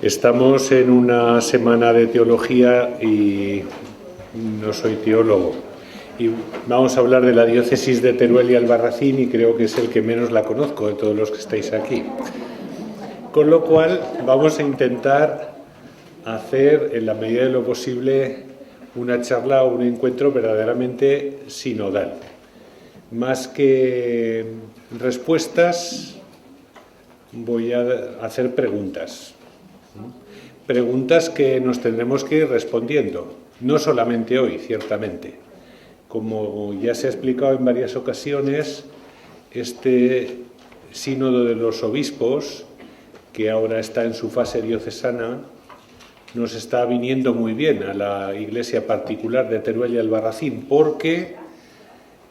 Estamos en una semana de teología y no soy teólogo. Y vamos a hablar de la diócesis de Teruel y Albarracín y creo que es el que menos la conozco de todos los que estáis aquí. Con lo cual vamos a intentar hacer, en la medida de lo posible, una charla o un encuentro verdaderamente sinodal. Más que respuestas, voy a hacer preguntas. Preguntas que nos tendremos que ir respondiendo, no solamente hoy, ciertamente. Como ya se ha explicado en varias ocasiones, este sínodo de los obispos, que ahora está en su fase diocesana, nos está viniendo muy bien a la iglesia particular de Teruel y Albarracín, porque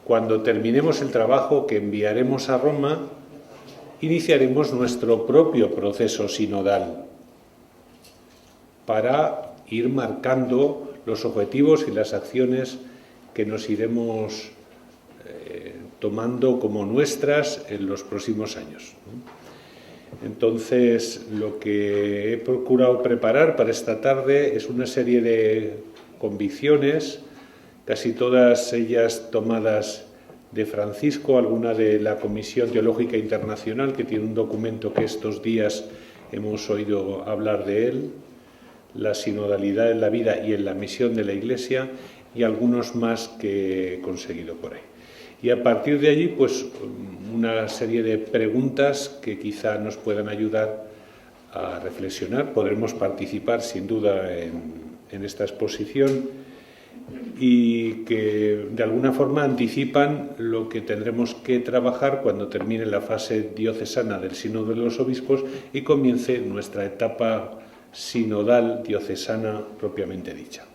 cuando terminemos el trabajo que enviaremos a Roma, iniciaremos nuestro propio proceso sinodal para ir marcando los objetivos y las acciones que nos iremos tomando como nuestras en los próximos años. Entonces, lo que he procurado preparar para esta tarde es una serie de convicciones, casi todas ellas tomadas de Francisco, alguna de la Comisión Teológica Internacional, que tiene un documento que estos días hemos oído hablar de él, la sinodalidad en la vida y en la misión de la Iglesia, y algunos más que he conseguido por ahí. Y a partir de allí, pues una serie de preguntas que quizá nos puedan ayudar a reflexionar. Podremos participar sin duda en esta exposición y que de alguna forma anticipan lo que tendremos que trabajar cuando termine la fase diocesana del Sínodo de los Obispos y comience nuestra etapa sinodal diocesana propiamente dicha.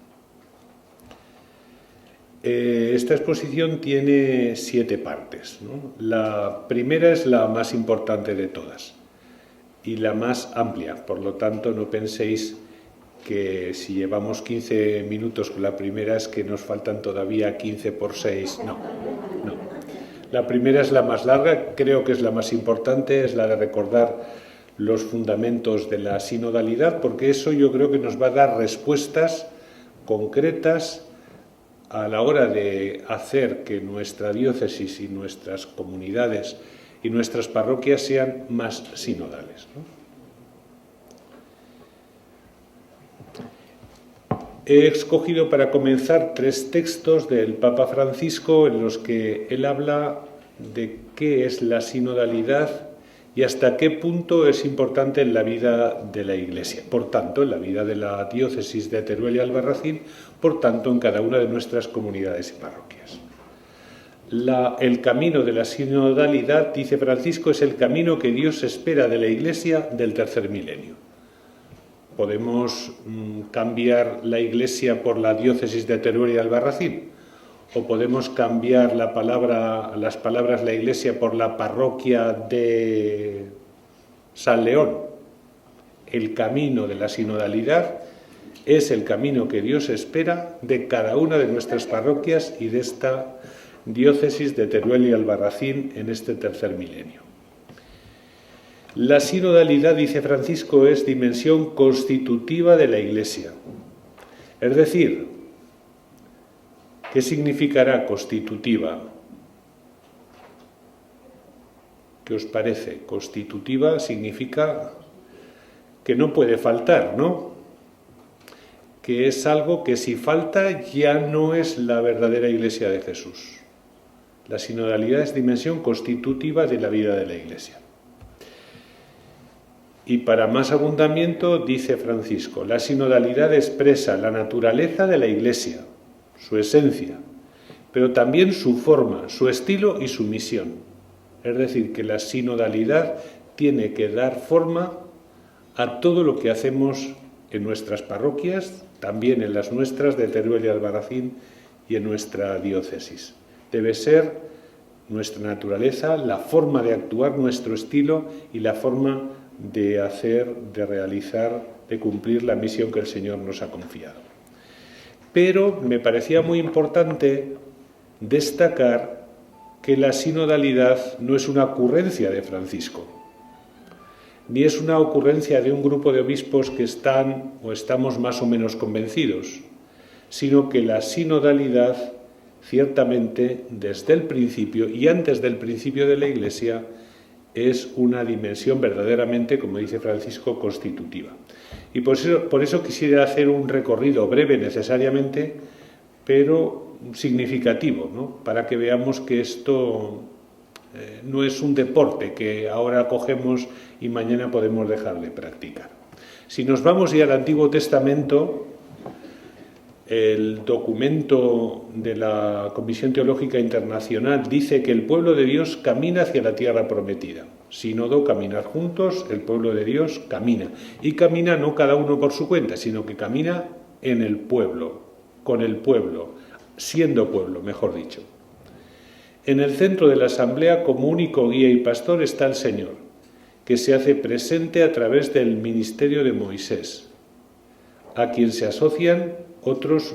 Esta exposición tiene 7 partes, ¿no? La primera es la más importante de todas y la más amplia, por lo tanto no penséis que si llevamos 15 minutos con la primera es que nos faltan todavía 15 por 6, no. La primera es la más larga, creo que es la más importante, es la de recordar los fundamentos de la sinodalidad, porque eso yo creo que nos va a dar respuestas concretas a la hora de hacer que nuestra diócesis y nuestras comunidades y nuestras parroquias sean más sinodales, ¿no? He escogido para comenzar 3 textos del Papa Francisco en los que él habla de qué es la sinodalidad y hasta qué punto es importante en la vida de la Iglesia, por tanto, en la vida de la diócesis de Teruel y Albarracín, por tanto, en cada una de nuestras comunidades y parroquias. El camino de la sinodalidad, dice Francisco, es el camino que Dios espera de la Iglesia del tercer milenio. ¿Podemos cambiar la Iglesia por la diócesis de Teruel y Albarracín? ¿O podemos cambiar las palabras la Iglesia por la parroquia de San León? El camino de la sinodalidad es el camino que Dios espera de cada una de nuestras parroquias y de esta diócesis de Teruel y Albarracín en este tercer milenio. La sinodalidad, dice Francisco, es dimensión constitutiva de la Iglesia. Es decir, ¿qué significará constitutiva? ¿Qué os parece? Constitutiva significa que no puede faltar, ¿no? Que es algo que si falta ya no es la verdadera Iglesia de Jesús. La sinodalidad es dimensión constitutiva de la vida de la Iglesia. Y para más abundamiento, dice Francisco, la sinodalidad expresa la naturaleza de la Iglesia, su esencia, pero también su forma, su estilo y su misión. Es decir, que la sinodalidad tiene que dar forma a todo lo que hacemos en nuestras parroquias, también en las nuestras de Teruel y Albarracín y en nuestra diócesis. Debe ser nuestra naturaleza, la forma de actuar, nuestro estilo y la forma de hacer, de realizar, de cumplir la misión que el Señor nos ha confiado. Pero me parecía muy importante destacar que la sinodalidad no es una ocurrencia de Francisco. ni es una ocurrencia de un grupo de obispos que están o estamos más o menos convencidos, sino que la sinodalidad, ciertamente, desde el principio y antes del principio de la Iglesia, es una dimensión verdaderamente, como dice Francisco, constitutiva. Y por eso quisiera hacer un recorrido breve necesariamente, pero significativo, ¿no? Para que veamos que esto no es un deporte que ahora cogemos y mañana podemos dejar de practicar. Si nos vamos ya al Antiguo Testamento, el documento de la Comisión Teológica Internacional dice que el pueblo de Dios camina hacia la tierra prometida. Sínodo, caminar juntos, el pueblo de Dios camina. Y camina no cada uno por su cuenta, sino que camina en el pueblo, con el pueblo, siendo pueblo, mejor dicho. En el centro de la asamblea, como único guía y pastor, está el Señor, que se hace presente a través del ministerio de Moisés, a quien se asocian otros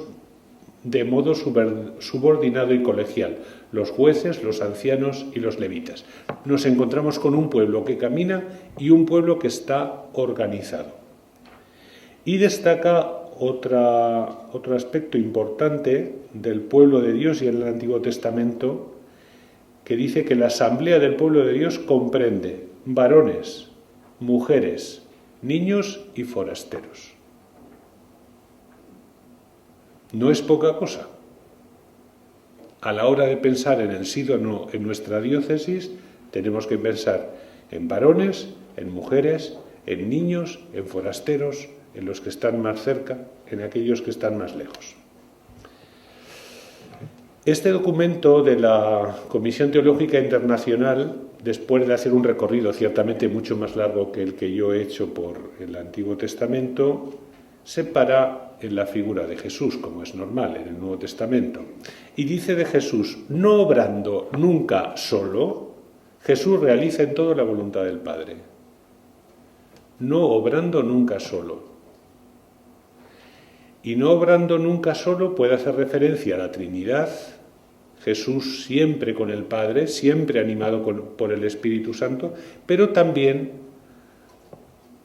de modo subordinado y colegial, los jueces, los ancianos y los levitas. Nos encontramos con un pueblo que camina y un pueblo que está organizado. Y destaca otro aspecto importante del pueblo de Dios y en el Antiguo Testamento, que dice que la asamblea del pueblo de Dios comprende varones, mujeres, niños y forasteros. No es poca cosa. A la hora de pensar en el sínodo en nuestra diócesis, tenemos que pensar en varones, en mujeres, en niños, en forasteros, en los que están más cerca, en aquellos que están más lejos. Este documento de la Comisión Teológica Internacional, después de hacer un recorrido ciertamente mucho más largo que el que yo he hecho por el Antiguo Testamento, se para en la figura de Jesús, como es normal en el Nuevo Testamento. Y dice de Jesús, no obrando nunca solo, Jesús realiza en todo la voluntad del Padre. No obrando nunca solo. Y no obrando nunca solo puede hacer referencia a la Trinidad, Jesús siempre con el Padre, siempre animado por el Espíritu Santo, pero también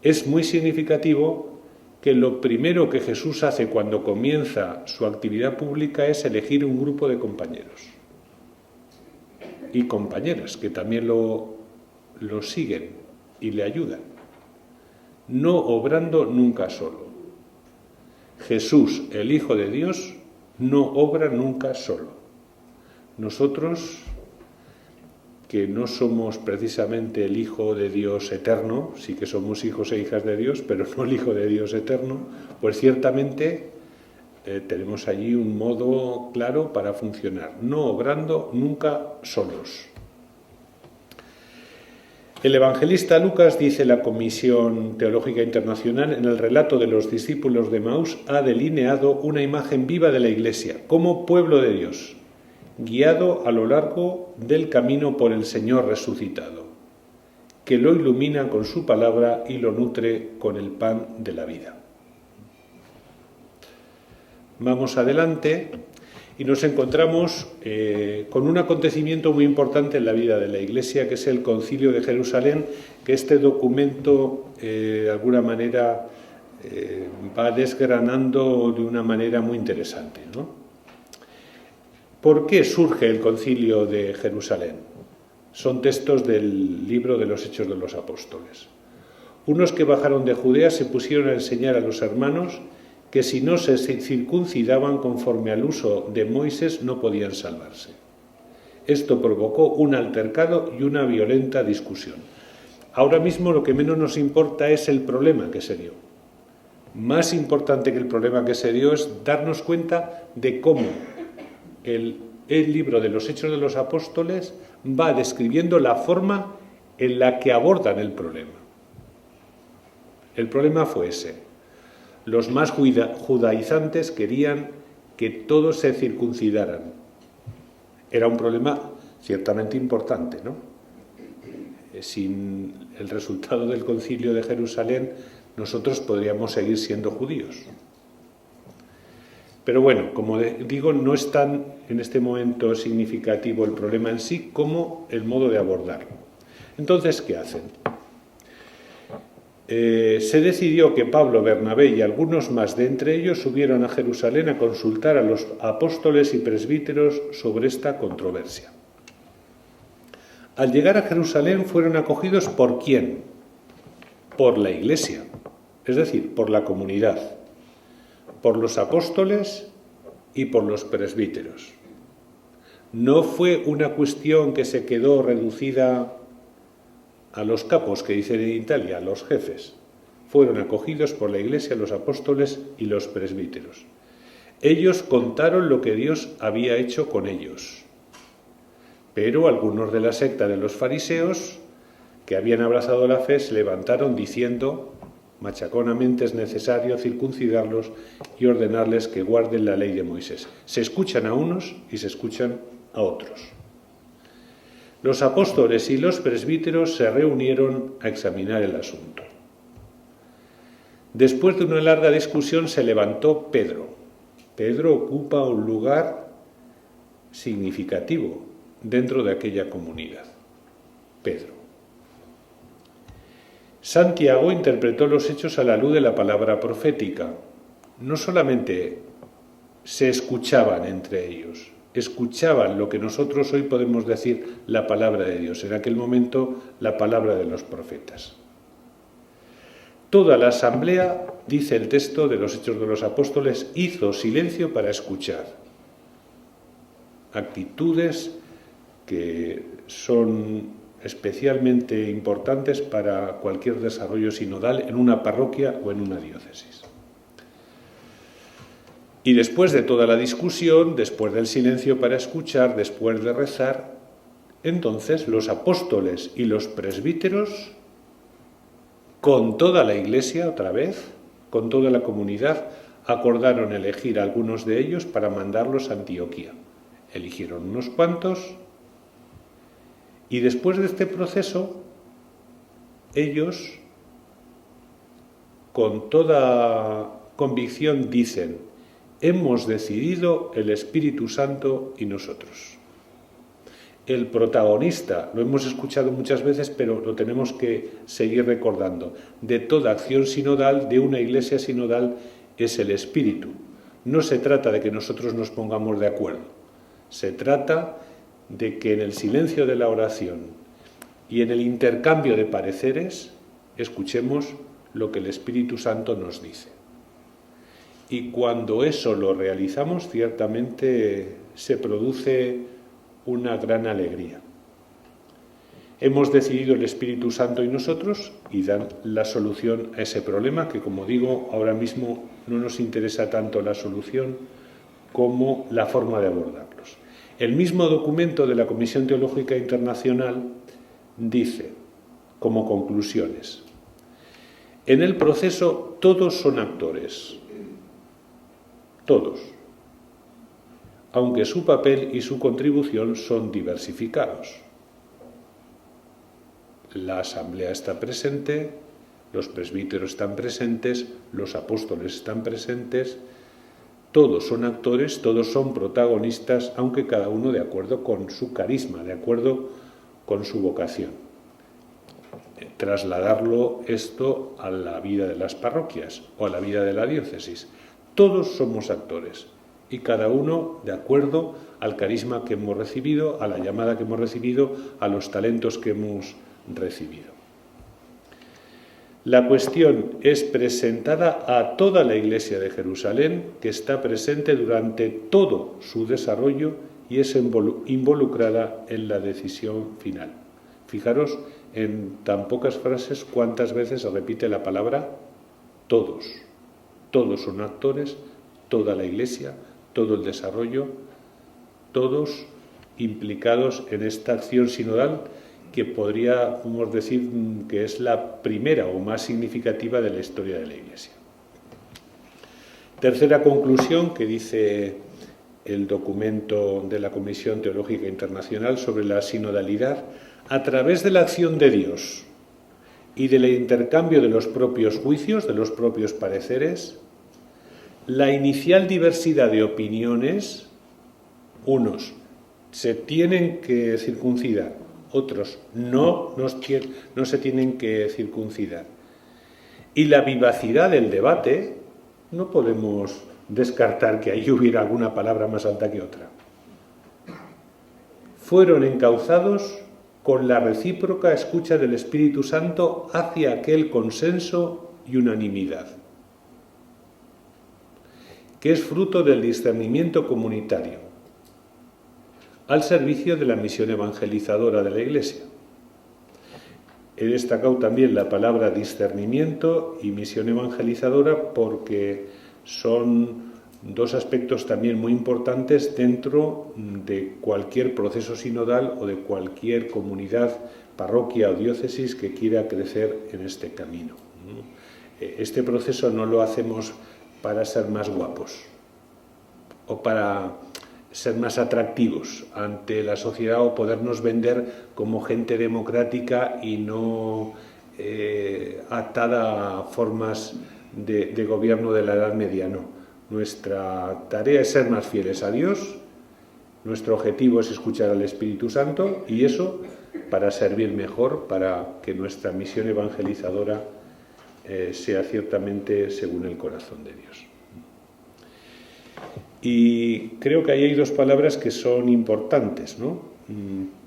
es muy significativo que lo primero que Jesús hace cuando comienza su actividad pública es elegir un grupo de compañeros y compañeras que también lo siguen y le ayudan. No obrando nunca solo. Jesús, el Hijo de Dios, no obra nunca solo. Nosotros, que no somos precisamente el Hijo de Dios eterno, sí que somos hijos e hijas de Dios, pero no el Hijo de Dios eterno, pues ciertamente tenemos allí un modo claro para funcionar, no obrando nunca solos. El evangelista Lucas, dice la Comisión Teológica Internacional, en el relato de los discípulos de Emaús, ha delineado una imagen viva de la Iglesia como pueblo de Dios, guiado a lo largo del camino por el Señor resucitado, que lo ilumina con su palabra y lo nutre con el pan de la vida. Vamos adelante y nos encontramos con un acontecimiento muy importante en la vida de la Iglesia, que es el Concilio de Jerusalén, que este documento de alguna manera va desgranando de una manera muy interesante, ¿no? ¿Por qué surge el Concilio de Jerusalén? Son textos del libro de los Hechos de los Apóstoles. Unos que bajaron de Judea se pusieron a enseñar a los hermanos que si no se circuncidaban conforme al uso de Moisés no podían salvarse. Esto provocó un altercado y una violenta discusión. Ahora mismo lo que menos nos importa es el problema que se dio. Más importante que el problema que se dio es darnos cuenta de cómo el libro de los Hechos de los Apóstoles va describiendo la forma en la que abordan el problema. El problema fue ese. Los más judaizantes querían que todos se circuncidaran. Era un problema ciertamente importante, ¿no? Sin el resultado del Concilio de Jerusalén, nosotros podríamos seguir siendo judíos. Pero bueno, como digo, no es tan en este momento significativo el problema en sí como el modo de abordarlo. Entonces, ¿qué hacen? se decidió que Pablo, Bernabé y algunos más de entre ellos subieron a Jerusalén a consultar a los apóstoles y presbíteros sobre esta controversia. Al llegar a Jerusalén fueron acogidos ¿por quién? Por la Iglesia, es decir, por la comunidad, por los apóstoles y por los presbíteros. No fue una cuestión que se quedó reducida a los capos, que dicen en Italia, a los jefes. Fueron acogidos por la Iglesia, los apóstoles y los presbíteros. Ellos contaron lo que Dios había hecho con ellos. Pero algunos de la secta de los fariseos, que habían abrazado la fe, se levantaron diciendo: machaconamente es necesario circuncidarlos y ordenarles que guarden la ley de Moisés. Se escuchan a unos y se escuchan a otros. Los apóstoles y los presbíteros se reunieron a examinar el asunto. Después de una larga discusión se levantó Pedro. Pedro ocupa un lugar significativo dentro de aquella comunidad. Pedro. Santiago interpretó los hechos a la luz de la palabra profética. No solamente se escuchaban entre ellos, escuchaban lo que nosotros hoy podemos decir la palabra de Dios, en aquel momento la palabra de los profetas. Toda la asamblea, dice el texto de los Hechos de los Apóstoles, hizo silencio para escuchar. Actitudes que son especialmente importantes para cualquier desarrollo sinodal en una parroquia o en una diócesis. Y después de toda la discusión, después del silencio para escuchar, después de rezar, entonces los apóstoles y los presbíteros, con toda la Iglesia, otra vez, con toda la comunidad, acordaron elegir a algunos de ellos para mandarlos a Antioquía. Eligieron unos cuantos y después de este proceso, ellos, con toda convicción, dicen: hemos decidido el Espíritu Santo y nosotros. El protagonista, lo hemos escuchado muchas veces, pero lo tenemos que seguir recordando, de toda acción sinodal, de una iglesia sinodal, es el Espíritu. No se trata de que nosotros nos pongamos de acuerdo, se trata de que en el silencio de la oración y en el intercambio de pareceres escuchemos lo que el Espíritu Santo nos dice. Y cuando eso lo realizamos, ciertamente se produce una gran alegría. Hemos decidido el Espíritu Santo y nosotros y dan la solución a ese problema, que, como digo, ahora mismo no nos interesa tanto la solución como la forma de abordarlos. El mismo documento de la Comisión Teológica Internacional dice, como conclusiones: en el proceso todos son actores. Todos, aunque su papel y su contribución son diversificados. La asamblea está presente, los presbíteros están presentes, los apóstoles están presentes, todos son actores, todos son protagonistas, aunque cada uno de acuerdo con su carisma, de acuerdo con su vocación. Trasladarlo esto a la vida de las parroquias o a la vida de la diócesis. Todos somos actores y cada uno de acuerdo al carisma que hemos recibido, a la llamada que hemos recibido, a los talentos que hemos recibido. La cuestión es presentada a toda la Iglesia de Jerusalén, que está presente durante todo su desarrollo y es involucrada en la decisión final. Fijaros en tan pocas frases cuántas veces se repite la palabra todos. Todos son actores, toda la Iglesia, todo el desarrollo, todos implicados en esta acción sinodal que podríamos decir que es la primera o más significativa de la historia de la Iglesia. Tercera conclusión que dice el documento de la Comisión Teológica Internacional sobre la sinodalidad: a través de la acción de Dios y del intercambio de los propios juicios, de los propios pareceres, la inicial diversidad de opiniones, unos se tienen que circuncidar, otros no se tienen que circuncidar. y la vivacidad del debate, no podemos descartar que ahí hubiera alguna palabra más alta que otra. Fueron encauzados con la recíproca escucha del Espíritu Santo hacia aquel consenso y unanimidad, que es fruto del discernimiento comunitario, al servicio de la misión evangelizadora de la Iglesia. He destacado también la palabra discernimiento y misión evangelizadora porque son dos aspectos también muy importantes dentro de cualquier proceso sinodal o de cualquier comunidad, parroquia o diócesis que quiera crecer en este camino. Este proceso no lo hacemos para ser más guapos o para ser más atractivos ante la sociedad o podernos vender como gente democrática y no atada a formas de gobierno de la Edad Media, no. Nuestra tarea es ser más fieles a Dios, nuestro objetivo es escuchar al Espíritu Santo y eso para servir mejor, para que nuestra misión evangelizadora sea ciertamente según el corazón de Dios. Y creo que ahí hay dos palabras que son importantes, ¿no?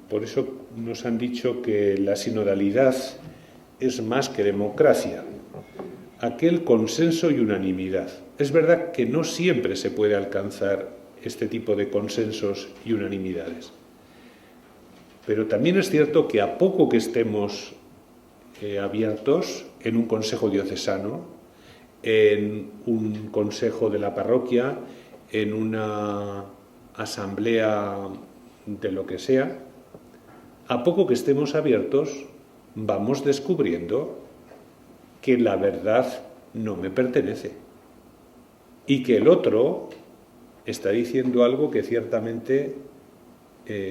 Por eso nos han dicho que la sinodalidad es más que democracia, aquel consenso y unanimidad. Es verdad que no siempre se puede alcanzar este tipo de consensos y unanimidades, pero también es cierto que a poco que estemos abiertos en un consejo diocesano, en un consejo de la parroquia, en una asamblea de lo que sea, a poco que estemos abiertos, vamos descubriendo que la verdad no me pertenece y que el otro está diciendo algo que ciertamente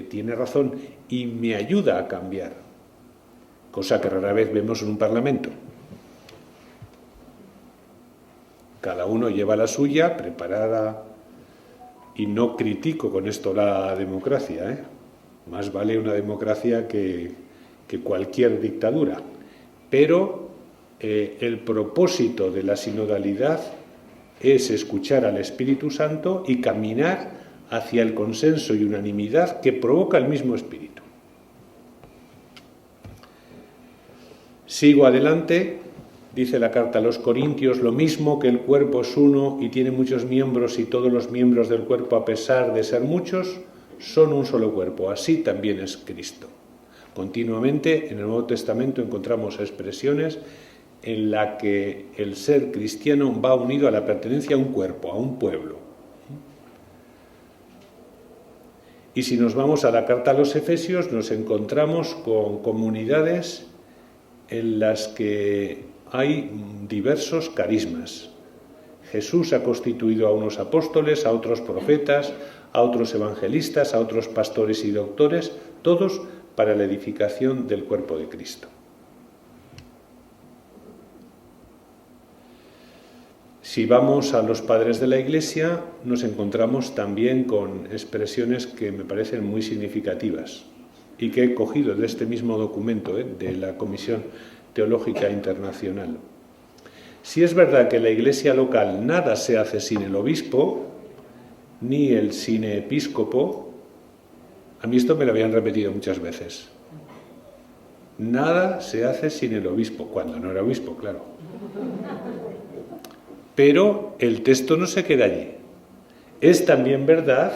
tiene razón y me ayuda a cambiar, cosa que rara vez vemos en un parlamento. Cada uno lleva la suya preparada. Y no critico con esto la democracia, ¿eh? Más vale una democracia que cualquier dictadura. Pero el propósito de la sinodalidad es escuchar al Espíritu Santo y caminar hacia el consenso y unanimidad que provoca el mismo Espíritu. Sigo adelante. Dice la carta a los Corintios, lo mismo que el cuerpo es uno y tiene muchos miembros y todos los miembros del cuerpo, a pesar de ser muchos, son un solo cuerpo. Así también es Cristo. Continuamente en el Nuevo Testamento encontramos expresiones en las que el ser cristiano va unido a la pertenencia a un cuerpo, a un pueblo. Y si nos vamos a la carta a los Efesios, nos encontramos con comunidades en las que hay diversos carismas. Jesús ha constituido a unos apóstoles, a otros profetas, a otros evangelistas, a otros pastores y doctores, todos para la edificación del cuerpo de Cristo. Si vamos a los padres de la Iglesia, nos encontramos también con expresiones que me parecen muy significativas y que he cogido de este mismo documento de la Comisión Teológica Internacional. Si es verdad que en la Iglesia local nada se hace sin el obispo, ni el sin episcopo, a mí esto me lo habían repetido muchas veces. Nada se hace sin el obispo, cuando no era obispo, claro. Pero el texto no se queda allí. Es también verdad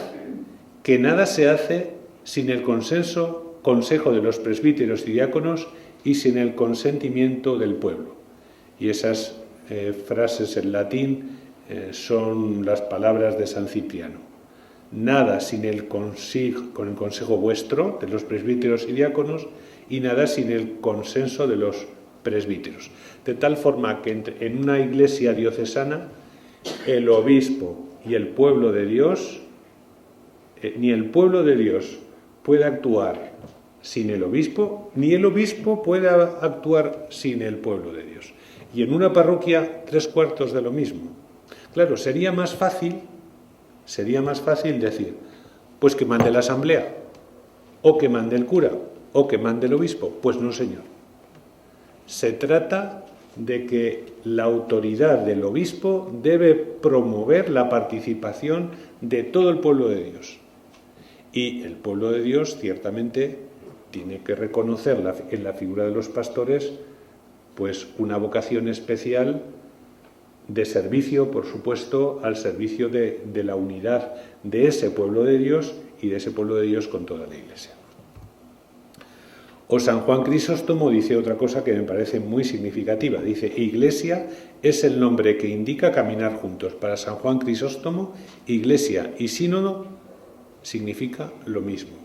que nada se hace sin el consejo de los presbíteros y diáconos y sin el consentimiento del pueblo. Y esas frases en latín son las palabras de San Cipriano. Nada sin el consejo vuestro, de los presbíteros y diáconos, y nada sin el consenso de los presbíteros. De tal forma que en una iglesia diocesana, el obispo y el pueblo de Dios, ni el pueblo de Dios puede actuar sin el obispo, ni el obispo puede actuar sin el pueblo de Dios. Y en una parroquia, 3/4 de lo mismo. Claro, sería más fácil decir, pues que mande la asamblea, o que mande el cura, o que mande el obispo. Pues no, señor. Se trata de que la autoridad del obispo debe promover la participación de todo el pueblo de Dios. Y el pueblo de Dios ciertamente tiene que reconocer en la figura de los pastores pues una vocación especial de servicio, por supuesto, al servicio de la unidad de ese pueblo de Dios y de ese pueblo de Dios con toda la Iglesia. O San Juan Crisóstomo dice otra cosa que me parece muy significativa. Dice, Iglesia es el nombre que indica caminar juntos. Para San Juan Crisóstomo, Iglesia y sínodo significa lo mismo.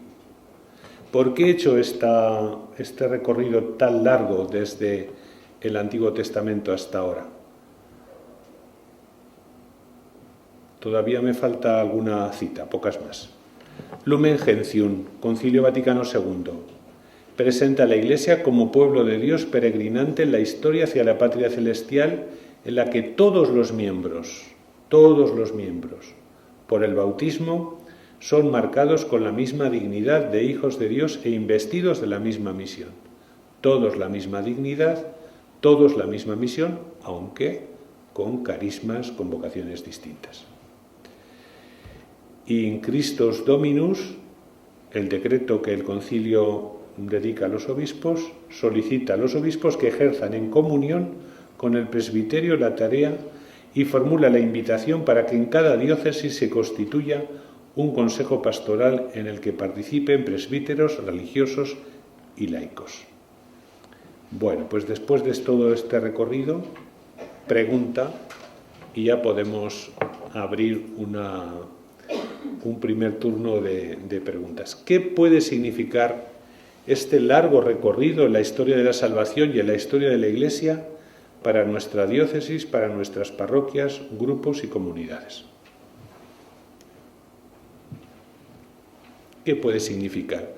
¿Por qué he hecho este recorrido tan largo desde el Antiguo Testamento hasta ahora? Todavía me falta alguna cita, pocas más. Lumen Gentium, Concilio Vaticano II. Presenta a la Iglesia como pueblo de Dios peregrinante en la historia hacia la patria celestial, en la que todos los miembros, por el bautismo, son marcados con la misma dignidad de hijos de Dios e investidos de la misma misión. Todos la misma dignidad, todos la misma misión, aunque con carismas, con vocaciones distintas. In Christos Dominus, el decreto que el concilio dedica a los obispos, solicita a los obispos que ejerzan en comunión con el presbiterio la tarea y formula la invitación para que en cada diócesis se constituya un consejo pastoral en el que participen presbíteros, religiosos y laicos. Bueno, pues después de todo este recorrido, pregunta, y ya podemos abrir un primer turno de preguntas. ¿Qué puede significar este largo recorrido en la historia de la salvación y en la historia de la Iglesia para nuestra diócesis, para nuestras parroquias, grupos y comunidades? ¿Qué puede significar?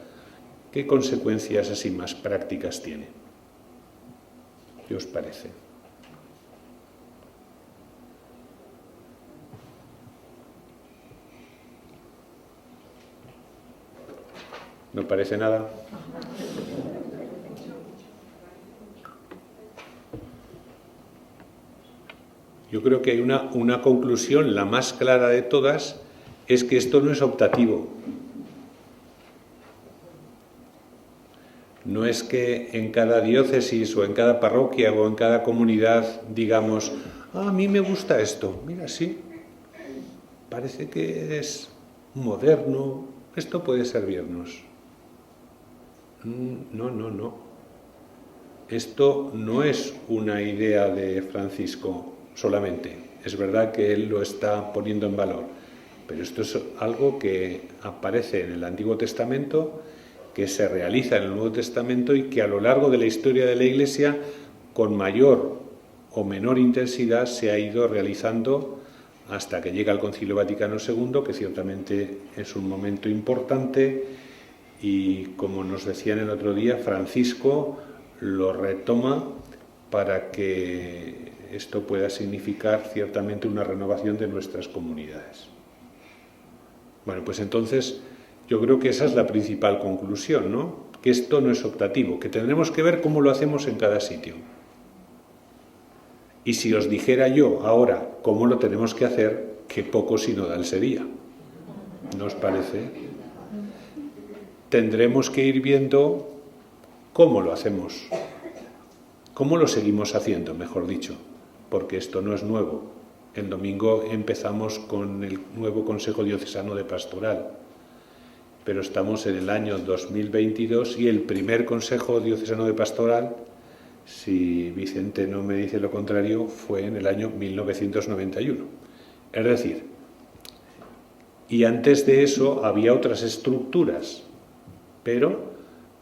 ¿Qué consecuencias así más prácticas tiene? ¿Qué os parece? ¿No parece nada? Yo creo que hay una conclusión, la más clara de todas, es que esto no es optativo. No es que en cada diócesis o en cada parroquia o en cada comunidad digamos, a mí me gusta esto, mira, sí, parece que es moderno, esto puede servirnos. No. Esto no es una idea de Francisco solamente. Es verdad que él lo está poniendo en valor, pero esto es algo que aparece en el Antiguo Testamento, que se realiza en el Nuevo Testamento y que a lo largo de la historia de la Iglesia, con mayor o menor intensidad, se ha ido realizando hasta que llega el Concilio Vaticano II, que ciertamente es un momento importante. Y como nos decían el otro día, Francisco lo retoma para que esto pueda significar ciertamente una renovación de nuestras comunidades. Bueno, pues entonces yo creo que esa es la principal conclusión, ¿no? Que esto no es optativo, que tendremos que ver cómo lo hacemos en cada sitio. Y si os dijera yo ahora cómo lo tenemos que hacer, qué poco sinodal sería. ¿No os parece? Tendremos que ir viendo cómo lo hacemos, cómo lo seguimos haciendo, mejor dicho, porque esto no es nuevo. El domingo empezamos con el nuevo Consejo Diocesano de Pastoral, pero estamos en el año 2022 y el primer Consejo Diocesano de Pastoral, si Vicente no me dice lo contrario, fue en el año 1991. Es decir, y antes de eso había otras estructuras, pero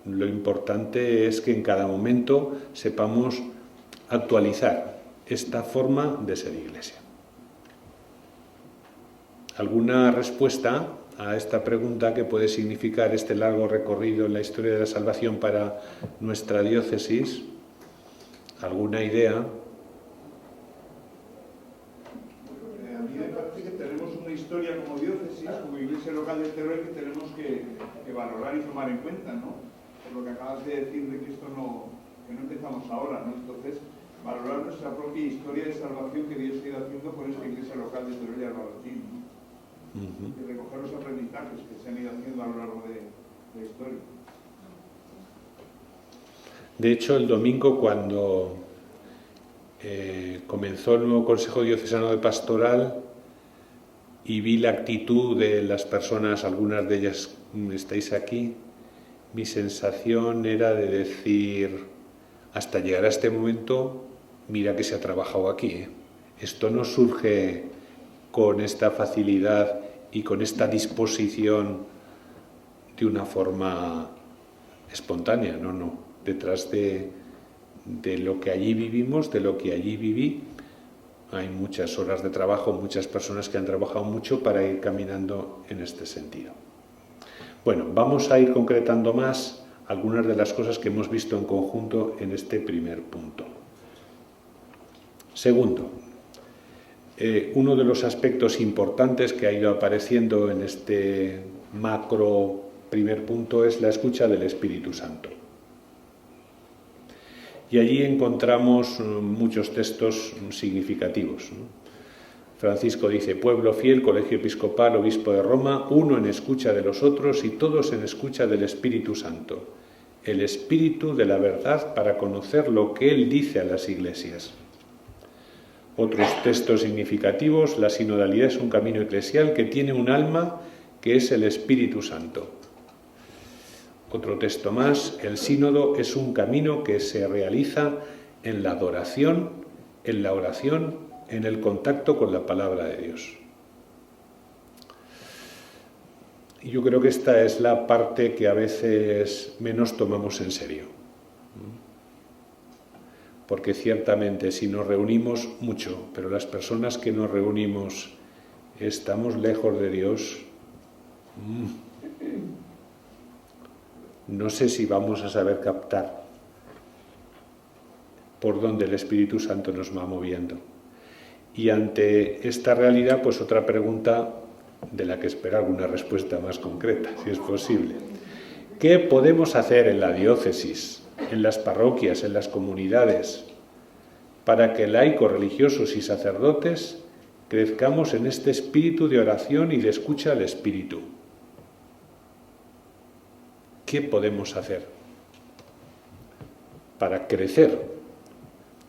lo importante es que en cada momento sepamos actualizar esta forma de ser Iglesia. ¿Alguna respuesta a esta pregunta que puede significar este largo recorrido en la historia de la salvación para nuestra diócesis? ¿Alguna idea? A mí me parece que tenemos una historia como diócesis, como Iglesia local de Teruel, que tenemos que valorar y tomar en cuenta, ¿no? Por lo que acabas de decir de que esto no empezamos ahora, ¿no? Entonces, valorar nuestra propia historia de salvación que Dios ha ido haciendo con esta iglesia local de Teruel y Albarracín, ¿no? Y recoger los aprendizajes que se han ido haciendo a lo largo de la historia. De hecho, el domingo, cuando comenzó el nuevo Consejo Diocesano de Pastoral y vi la actitud de las personas, algunas de ellas estáis aquí, mi sensación era de decir, hasta llegar a este momento, mira que se ha trabajado aquí, ¿eh? Esto no surge con esta facilidad y con esta disposición de una forma espontánea, no. Detrás de lo que allí vivimos, de lo que allí viví, hay muchas horas de trabajo, muchas personas que han trabajado mucho para ir caminando en este sentido. Bueno, vamos a ir concretando más algunas de las cosas que hemos visto en conjunto en este primer punto. Segundo, uno de los aspectos importantes que ha ido apareciendo en este macro primer punto es la escucha del Espíritu Santo. Y allí encontramos muchos textos significativos, ¿no? Francisco dice, pueblo fiel, colegio episcopal, obispo de Roma, uno en escucha de los otros y todos en escucha del Espíritu Santo, el Espíritu de la verdad para conocer lo que Él dice a las iglesias. Otros textos significativos, la sinodalidad es un camino eclesial que tiene un alma que es el Espíritu Santo. Otro texto más, el sínodo es un camino que se realiza en la adoración, en la oración, en el contacto con la palabra de Dios. Y yo creo que esta es la parte que a veces menos tomamos en serio. Porque ciertamente si nos reunimos mucho, pero las personas que nos reunimos estamos lejos de Dios, no sé si vamos a saber captar por dónde el Espíritu Santo nos va moviendo. Y ante esta realidad, pues otra pregunta de la que espero alguna respuesta más concreta, si es posible. ¿Qué podemos hacer en la diócesis, en las parroquias, en las comunidades, para que laicos, religiosos y sacerdotes crezcamos en este espíritu de oración y de escucha al Espíritu? ¿Qué podemos hacer para crecer?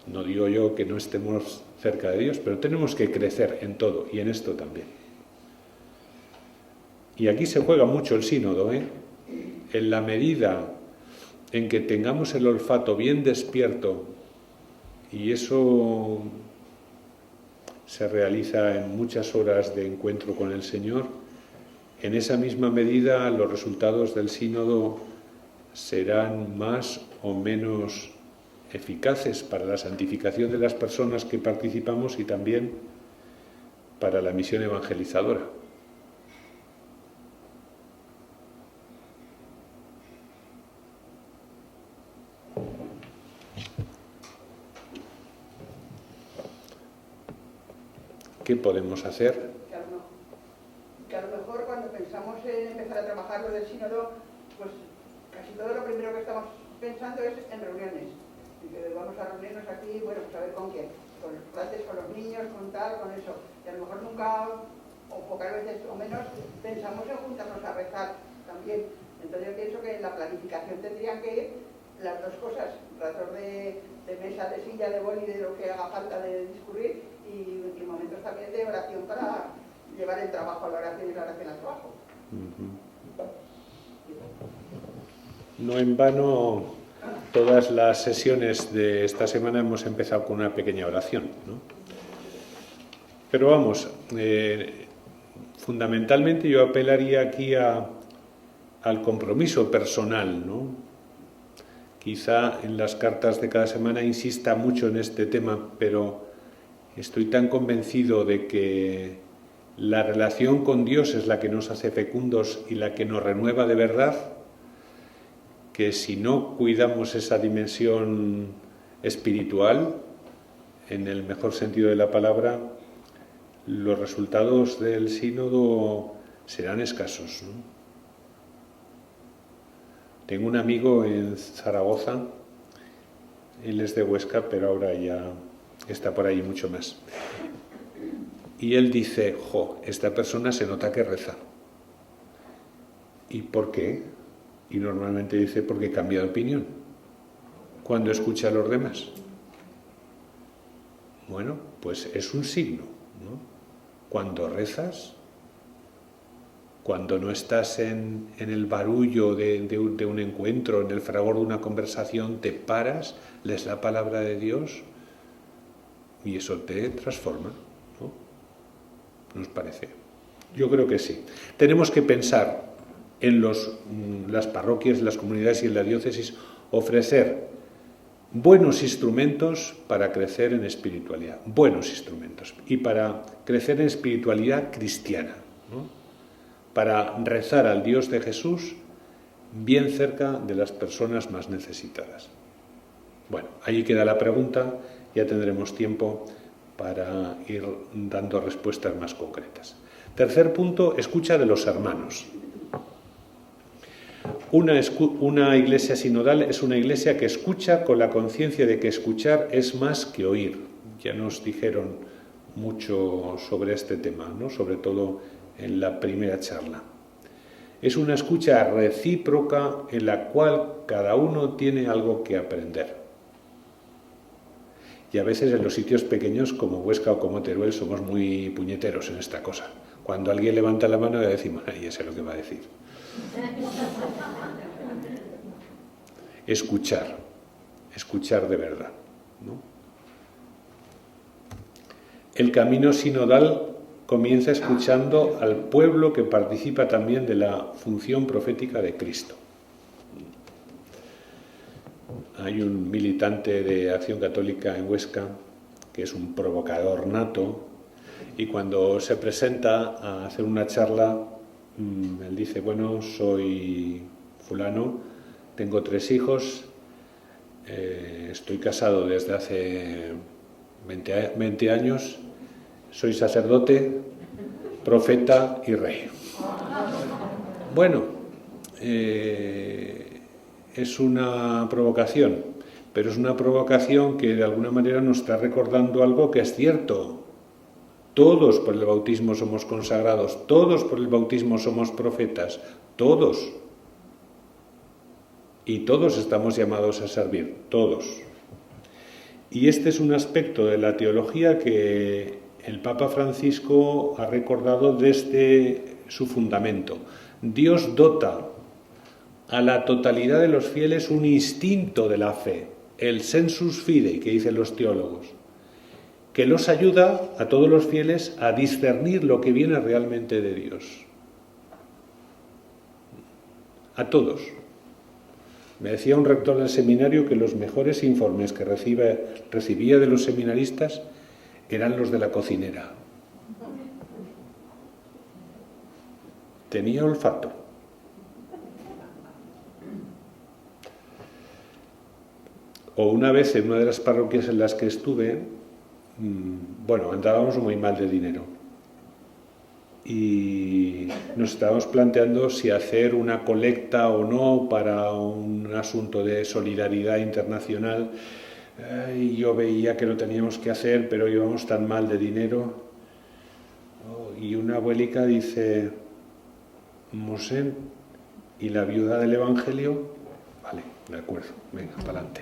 No digo yo que no estemos cerca de Dios, pero tenemos que crecer en todo y en esto también. Y aquí se juega mucho el sínodo, ¿eh? En la medida en que tengamos el olfato bien despierto, y eso se realiza en muchas horas de encuentro con el Señor, en esa misma medida los resultados del sínodo serán más o menos eficaces para la santificación de las personas que participamos y también para la misión evangelizadora. ¿Qué podemos hacer? Que a lo mejor cuando pensamos en empezar a trabajar lo del sínodo, pues casi todo lo primero que estamos pensando es en reuniones. Y que vamos a reunirnos aquí, bueno, pues a ver con quién, con los padres, con los niños, con tal, con eso. Y a lo mejor nunca, o pocas veces o menos, pensamos en juntarnos a rezar también. Entonces yo pienso que en la planificación tendrían que ir las dos cosas, ratos de mesa, de silla, de boli, de lo que haga falta de discurrir, y momentos también de oración para llevar el trabajo a la oración y la oración al trabajo. No en vano, todas las sesiones de esta semana hemos empezado con una pequeña oración, ¿no? Pero vamos, fundamentalmente yo apelaría aquí al compromiso personal, ¿no? Quizá en las cartas de cada semana insista mucho en este tema, pero estoy tan convencido de que la relación con Dios es la que nos hace fecundos y la que nos renueva de verdad, que si no cuidamos esa dimensión espiritual, en el mejor sentido de la palabra, los resultados del sínodo serán escasos, ¿no? Tengo un amigo en Zaragoza Él es de Huesca, pero ahora ya está por ahí mucho más. Y él dice, esta persona se nota que reza. ¿Y por qué? Y normalmente dice, porque cambia de opinión cuando escucha a los demás. Bueno, pues es un signo, ¿no? Cuando rezas, cuando no estás en el barullo de un encuentro, en el fragor de una conversación, te paras, lees la palabra de Dios y eso te transforma, ¿no? ¿Nos parece? Yo creo que sí. Tenemos que pensar en las parroquias, las comunidades y en la diócesis, ofrecer buenos instrumentos para crecer en espiritualidad, buenos instrumentos, y para crecer en espiritualidad cristiana, ¿no? Para rezar al Dios de Jesús bien cerca de las personas más necesitadas. Bueno, ahí queda la pregunta, ya tendremos tiempo para ir dando respuestas más concretas. Tercer punto, escucha de los hermanos. Una iglesia sinodal es una iglesia que escucha con la conciencia de que escuchar es más que oír. Ya nos dijeron mucho sobre este tema, ¿no? Sobre todo en la primera charla. Es una escucha recíproca en la cual cada uno tiene algo que aprender. Y a veces en los sitios pequeños como Huesca o como Teruel somos muy puñeteros en esta cosa. Cuando alguien levanta la mano ya decimos, ya sé lo que va a decir. Escuchar de verdad, ¿no? El camino sinodal comienza escuchando al pueblo que participa también de la función profética de Cristo. Hay un militante de Acción Católica en Huesca que es un provocador nato y cuando se presenta a hacer una charla, él dice, bueno, soy fulano, tengo 3 hijos, estoy casado desde hace 20 años, soy sacerdote, profeta y rey. Bueno, es una provocación, pero es una provocación que de alguna manera nos está recordando algo que es cierto. Todos por el bautismo somos consagrados, todos por el bautismo somos profetas, todos. Y todos estamos llamados a servir, todos. Y este es un aspecto de la teología que el Papa Francisco ha recordado desde su fundamento. Dios dota a la totalidad de los fieles un instinto de la fe, el sensus fidei, que dicen los teólogos, que los ayuda a todos los fieles a discernir lo que viene realmente de Dios. A todos. Me decía un rector del seminario que los mejores informes que recibía de los seminaristas eran los de la cocinera. Tenía olfato. O una vez en una de las parroquias en las que estuve, andábamos muy mal de dinero. Y nos estábamos planteando si hacer una colecta o no para un asunto de solidaridad internacional. Y yo veía que lo teníamos que hacer, pero íbamos tan mal de dinero. Y una abuelica dice, Mosén, ¿y la viuda del Evangelio? Vale, de acuerdo, venga, para adelante.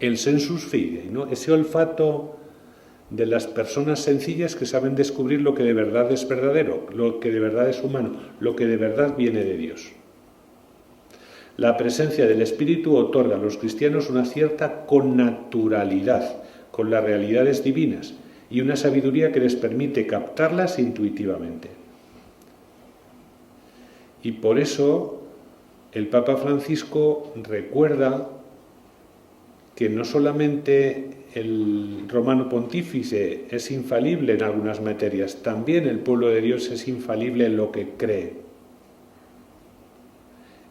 El sensus fidei, ¿no? Ese olfato de las personas sencillas que saben descubrir lo que de verdad es verdadero, lo que de verdad es humano, lo que de verdad viene de Dios. La presencia del Espíritu otorga a los cristianos una cierta connaturalidad con las realidades divinas y una sabiduría que les permite captarlas intuitivamente. Y por eso el Papa Francisco recuerda que no solamente el Romano Pontífice es infalible en algunas materias, también el pueblo de Dios es infalible en lo que cree.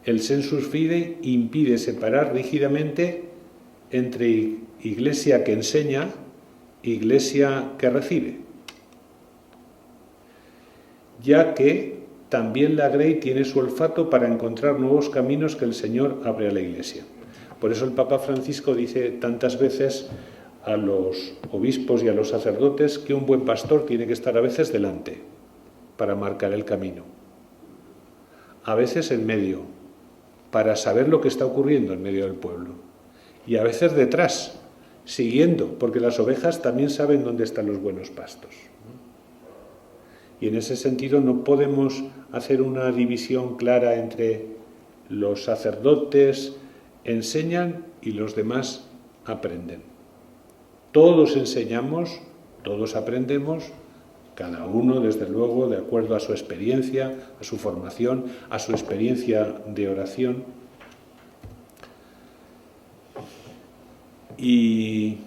El sensus fidei impide separar rígidamente entre iglesia que enseña e iglesia que recibe, ya que también la Grey tiene su olfato para encontrar nuevos caminos que el Señor abre a la iglesia. Por eso el Papa Francisco dice tantas veces a los obispos y a los sacerdotes que un buen pastor tiene que estar a veces delante para marcar el camino, a veces en medio, para saber lo que está ocurriendo en medio del pueblo, y a veces detrás, siguiendo, porque las ovejas también saben dónde están los buenos pastos. Y en ese sentido no podemos hacer una división clara entre los sacerdotes enseñan y los demás aprenden. Todos enseñamos, todos aprendemos, cada uno desde luego de acuerdo a su experiencia, a su formación, a su experiencia de oración. Y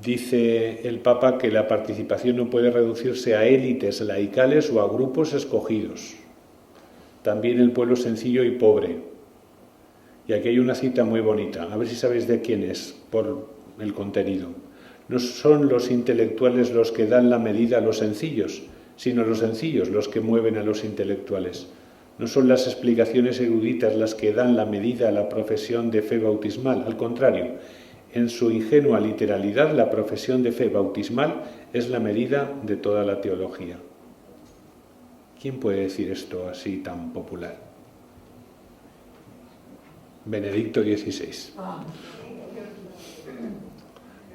dice el Papa que la participación no puede reducirse a élites laicales o a grupos escogidos. También el pueblo sencillo y pobre. Y aquí hay una cita muy bonita, a ver si sabéis de quién es, por el contenido. No son los intelectuales los que dan la medida a los sencillos, sino los sencillos los que mueven a los intelectuales. No son las explicaciones eruditas las que dan la medida a la profesión de fe bautismal, al contrario, en su ingenua literalidad, la profesión de fe bautismal es la medida de toda la teología. ¿Quién puede decir esto así tan popular? Benedicto XVI.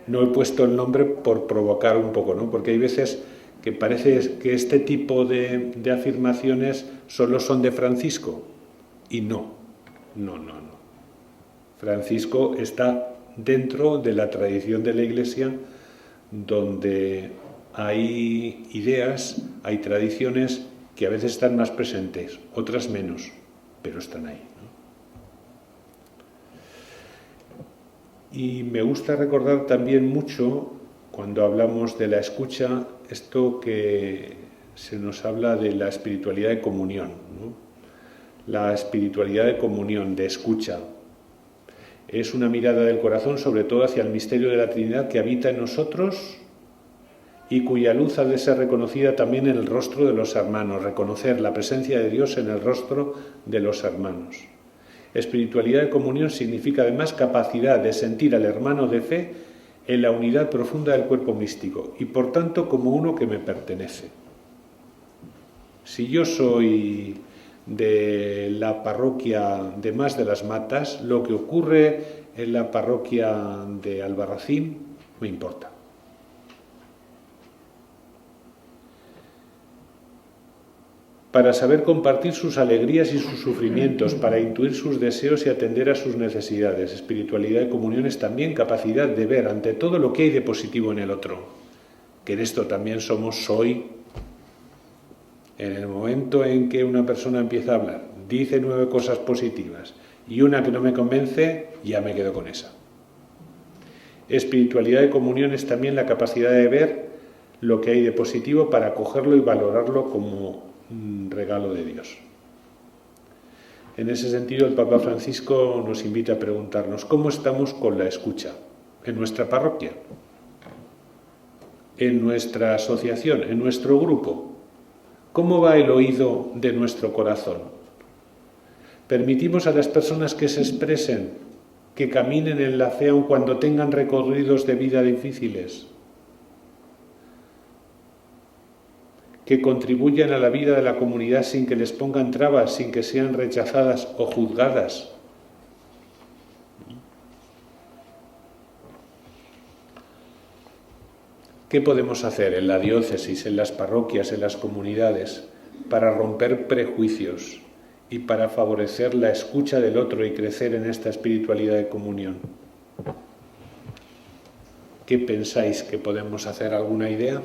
No he puesto el nombre por provocar un poco, ¿no? Porque hay veces que parece que este tipo de afirmaciones solo son de Francisco. Y no. Francisco está dentro de la tradición de la Iglesia, donde hay ideas, hay tradiciones que a veces están más presentes, otras menos, pero están ahí, ¿no? Y me gusta recordar también mucho, cuando hablamos de la escucha, esto que se nos habla de la espiritualidad de comunión, ¿no? La espiritualidad de comunión, de escucha. Es una mirada del corazón sobre todo hacia el misterio de la Trinidad que habita en nosotros y cuya luz ha de ser reconocida también en el rostro de los hermanos, reconocer la presencia de Dios en el rostro de los hermanos. Espiritualidad de comunión significa además capacidad de sentir al hermano de fe en la unidad profunda del cuerpo místico y por tanto como uno que me pertenece. Si yo soy de la parroquia de Mas de las Matas, lo que ocurre en la parroquia de Albarracín me importa. Para saber compartir sus alegrías y sus sufrimientos, para intuir sus deseos y atender a sus necesidades. Espiritualidad de comunión es también capacidad de ver ante todo lo que hay de positivo en el otro, que en esto también soy. En el momento en que una persona empieza a hablar, dice 9 cosas positivas y una que no me convence, ya me quedo con esa. Espiritualidad de comunión es también la capacidad de ver lo que hay de positivo para acogerlo y valorarlo como un regalo de Dios. En ese sentido, el Papa Francisco nos invita a preguntarnos ¿cómo estamos con la escucha en nuestra parroquia, en nuestra asociación, en nuestro grupo? ¿Cómo va el oído de nuestro corazón? ¿Permitimos a las personas que se expresen, que caminen en la fe aun cuando tengan recorridos de vida difíciles? Que contribuyan a la vida de la comunidad sin que les pongan trabas, sin que sean rechazadas o juzgadas. ¿Qué podemos hacer en la diócesis, en las parroquias, en las comunidades, para romper prejuicios y para favorecer la escucha del otro y crecer en esta espiritualidad de comunión? ¿Qué pensáis que podemos hacer? ¿Alguna idea?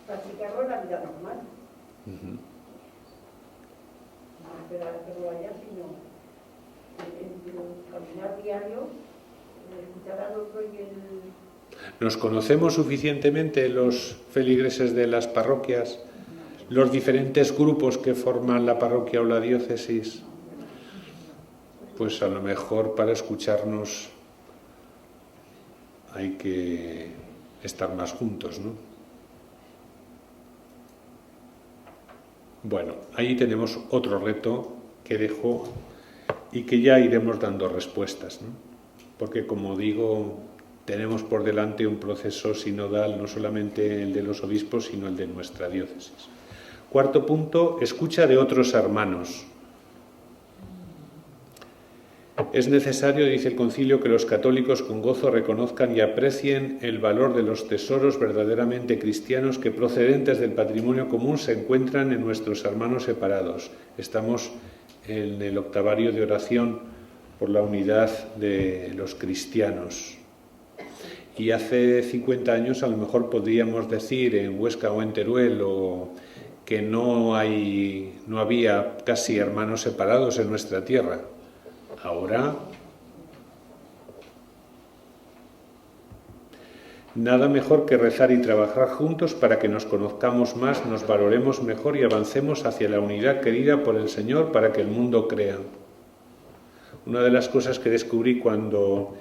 Practicarlo en la vida normal. No esperar a que lo haya, sino en caminar diario, escuchar al otro y el... ¿Nos conocemos suficientemente los feligreses de las parroquias, los diferentes grupos que forman la parroquia o la diócesis? pues a lo mejor para escucharnos hay que estar más juntos, ¿no? Bueno, ahí tenemos otro reto que dejo y que ya iremos dando respuestas, ¿no? Porque, como digo, tenemos por delante un proceso sinodal, no solamente el de los obispos, sino el de nuestra diócesis. Cuarto punto, escucha de otros hermanos. Es necesario, dice el concilio, que los católicos con gozo reconozcan y aprecien el valor de los tesoros verdaderamente cristianos que, procedentes del patrimonio común, se encuentran en nuestros hermanos separados. Estamos en el octavario de oración por la unidad de los cristianos. Y hace 50 años a lo mejor podríamos decir en Huesca o en Teruel que no había casi hermanos separados en nuestra tierra. Ahora, nada mejor que rezar y trabajar juntos para que nos conozcamos más, nos valoremos mejor y avancemos hacia la unidad querida por el Señor para que el mundo crea. Una de las cosas que descubrí cuando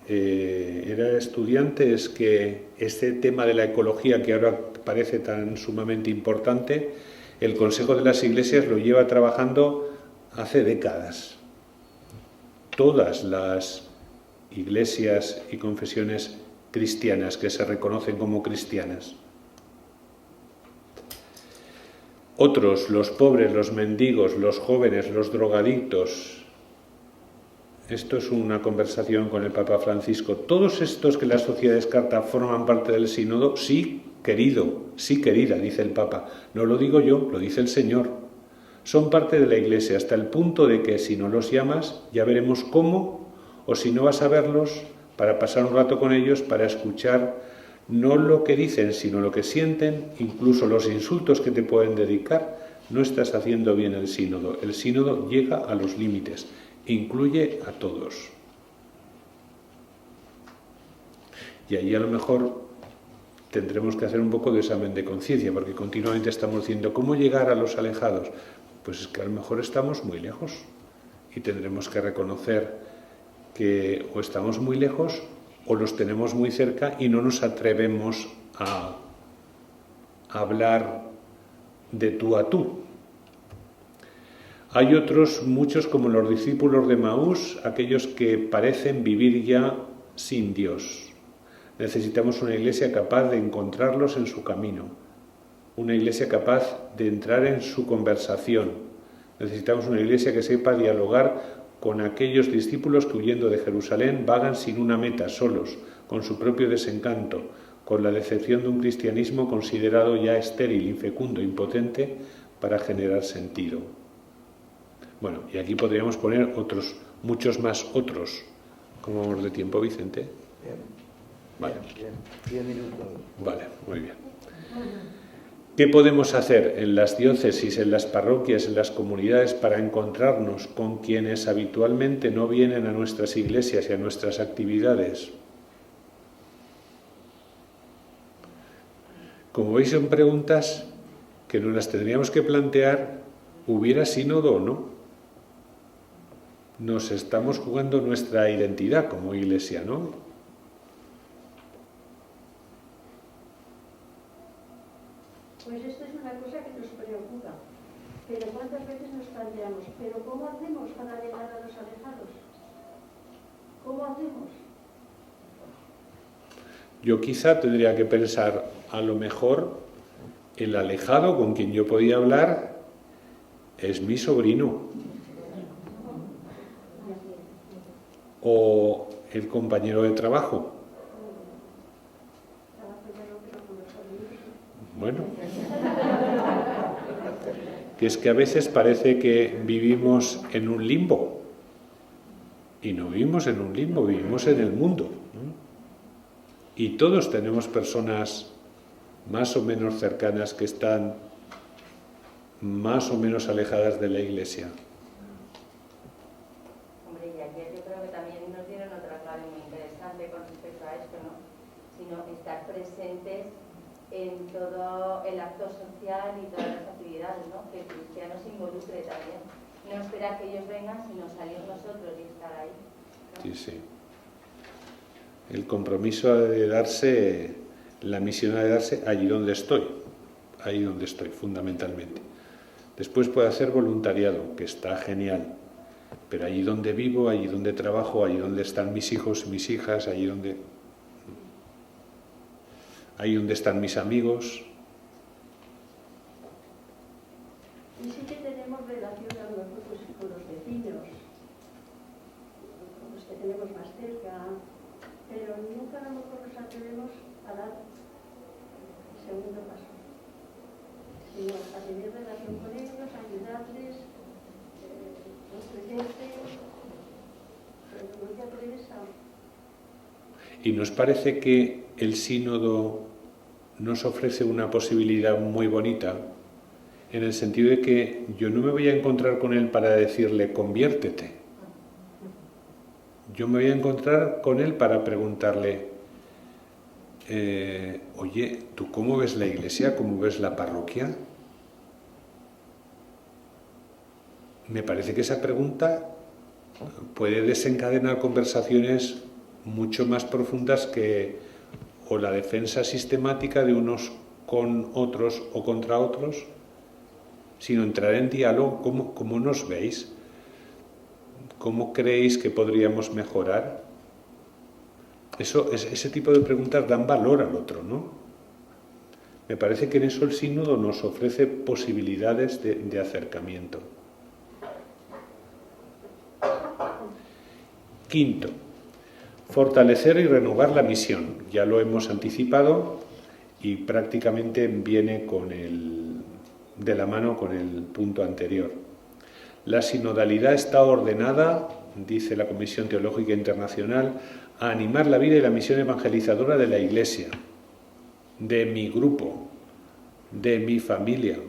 era estudiante es que este tema de la ecología, que ahora parece tan sumamente importante, el Consejo de las Iglesias lo lleva trabajando hace décadas. Todas las iglesias y confesiones cristianas que se reconocen como cristianas. Otros, los pobres, los mendigos, los jóvenes, los drogadictos. Esto es una conversación con el Papa Francisco. Todos estos que la sociedad descarta forman parte del sínodo. Sí, querido, sí, querida, dice el Papa. No lo digo yo, lo dice el Señor. Son parte de la Iglesia hasta el punto de que si no los llamas, ya veremos cómo, o si no vas a verlos, para pasar un rato con ellos, para escuchar no lo que dicen, sino lo que sienten, incluso los insultos que te pueden dedicar. No estás haciendo bien el sínodo. El sínodo llega a los límites, incluye a todos. Y ahí a lo mejor tendremos que hacer un poco de examen de conciencia, porque continuamente estamos diciendo, ¿cómo llegar a los alejados? Pues es que a lo mejor estamos muy lejos y tendremos que reconocer que o estamos muy lejos o los tenemos muy cerca y no nos atrevemos a hablar de tú a tú. Hay otros, muchos como los discípulos de Maús, aquellos que parecen vivir ya sin Dios. Necesitamos una iglesia capaz de encontrarlos en su camino. Una iglesia capaz de entrar en su conversación. Necesitamos una iglesia que sepa dialogar con aquellos discípulos que, huyendo de Jerusalén, vagan sin una meta, solos, con su propio desencanto, con la decepción de un cristianismo considerado ya estéril, infecundo, impotente para generar sentido. Bueno, y aquí podríamos poner otros, muchos más otros. ¿Cómo vamos de tiempo, Vicente? Bien. Vale. Bien. 10 minutos. Vale, muy bien. ¿Qué podemos hacer en las diócesis, en las parroquias, en las comunidades para encontrarnos con quienes habitualmente no vienen a nuestras iglesias y a nuestras actividades? Como veis, son preguntas que nos las tendríamos que plantear, hubiera sínodo o no. Nos estamos jugando nuestra identidad como iglesia, ¿no? Pues esto es una cosa que nos preocupa. Pero ¿cuántas veces nos planteamos? ¿Pero cómo hacemos para llegar a los alejados? ¿Cómo hacemos? Yo quizá tendría que pensar, a lo mejor el alejado con quien yo podía hablar es mi sobrino o el compañero de trabajo. Bueno, que es que a veces parece que vivimos en un limbo y no vivimos en un limbo, vivimos en el mundo, ¿no? Y todos tenemos personas más o menos cercanas que están más o menos alejadas de la Iglesia. Hombre, y ayer yo creo que también nos dieron otra clave muy interesante con respecto a esto, ¿no? Sino estar presentes en todo el acto social y todas las actividades, ¿no? Que el cristiano se involucre también. no esperar que ellos vengan, sino salir nosotros y estar ahí, ¿no? Sí, sí. El compromiso ha de darse, la misión ha de darse allí donde estoy, fundamentalmente. Después puede hacer voluntariado, que está genial, pero allí donde vivo, allí donde trabajo, allí donde están mis hijos, mis hijas, allí donde están mis amigos. Y sí que tenemos relación a lo mejor pues, con los vecinos, con los que tenemos más cerca, pero nunca a lo mejor nos atrevemos a dar el segundo paso, sino a tener relación con ellos, a ayudarles, ofrecerte, pero no te atreves a... ¿Y nos parece que el sínodo nos ofrece una posibilidad muy bonita? En el sentido de que yo no me voy a encontrar con él para decirle conviértete. Yo me voy a encontrar con él para preguntarle, oye, ¿tú cómo ves la iglesia? ¿Cómo ves la parroquia? Me parece que esa pregunta puede desencadenar conversaciones mucho más profundas que o la defensa sistemática de unos con otros o contra otros, sino entrar en diálogo. ¿Cómo nos veis? ¿Cómo creéis que podríamos mejorar? Ese tipo de preguntas dan valor al otro, ¿no? Me parece que en eso el sínodo nos ofrece posibilidades de acercamiento. Quinto, fortalecer y renovar la misión. Ya lo hemos anticipado y prácticamente viene de la mano con el punto anterior. La sinodalidad está ordenada, dice la Comisión Teológica Internacional, a animar la vida y la misión evangelizadora de la Iglesia, de mi grupo, de mi familia,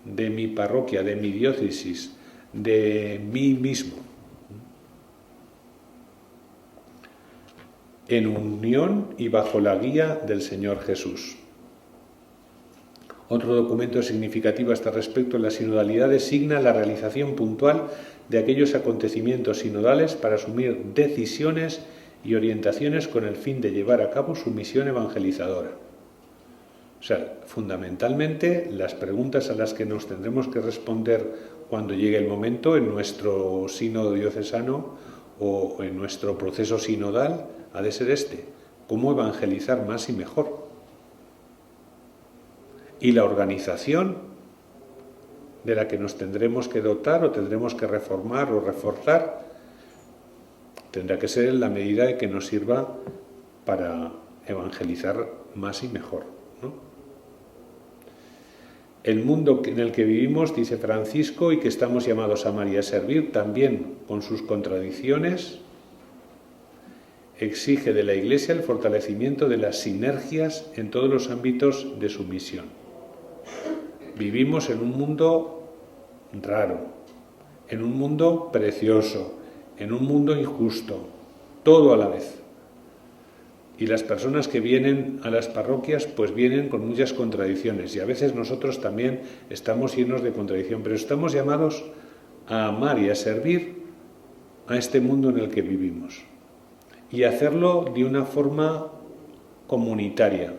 de mi parroquia, de mi diócesis, de mí mismo, en unión y bajo la guía del Señor Jesús. Otro documento significativo a este respecto, la sinodalidad designa la realización puntual de aquellos acontecimientos sinodales para asumir decisiones y orientaciones con el fin de llevar a cabo su misión evangelizadora. O sea, fundamentalmente las preguntas a las que nos tendremos que responder cuando llegue el momento en nuestro sínodo diocesano o en nuestro proceso sinodal ha de ser este: ¿cómo evangelizar más y mejor? Y la organización de la que nos tendremos que dotar o tendremos que reformar o reforzar tendrá que ser en la medida de que nos sirva para evangelizar más y mejor, ¿no? El mundo en el que vivimos, dice Francisco, y que estamos llamados a amar y a servir, también con sus contradicciones, exige de la Iglesia el fortalecimiento de las sinergias en todos los ámbitos de su misión. Vivimos en un mundo raro, en un mundo precioso, en un mundo injusto, todo a la vez. Y las personas que vienen a las parroquias pues vienen con muchas contradicciones y a veces nosotros también estamos llenos de contradicción, pero estamos llamados a amar y a servir a este mundo en el que vivimos y hacerlo de una forma comunitaria,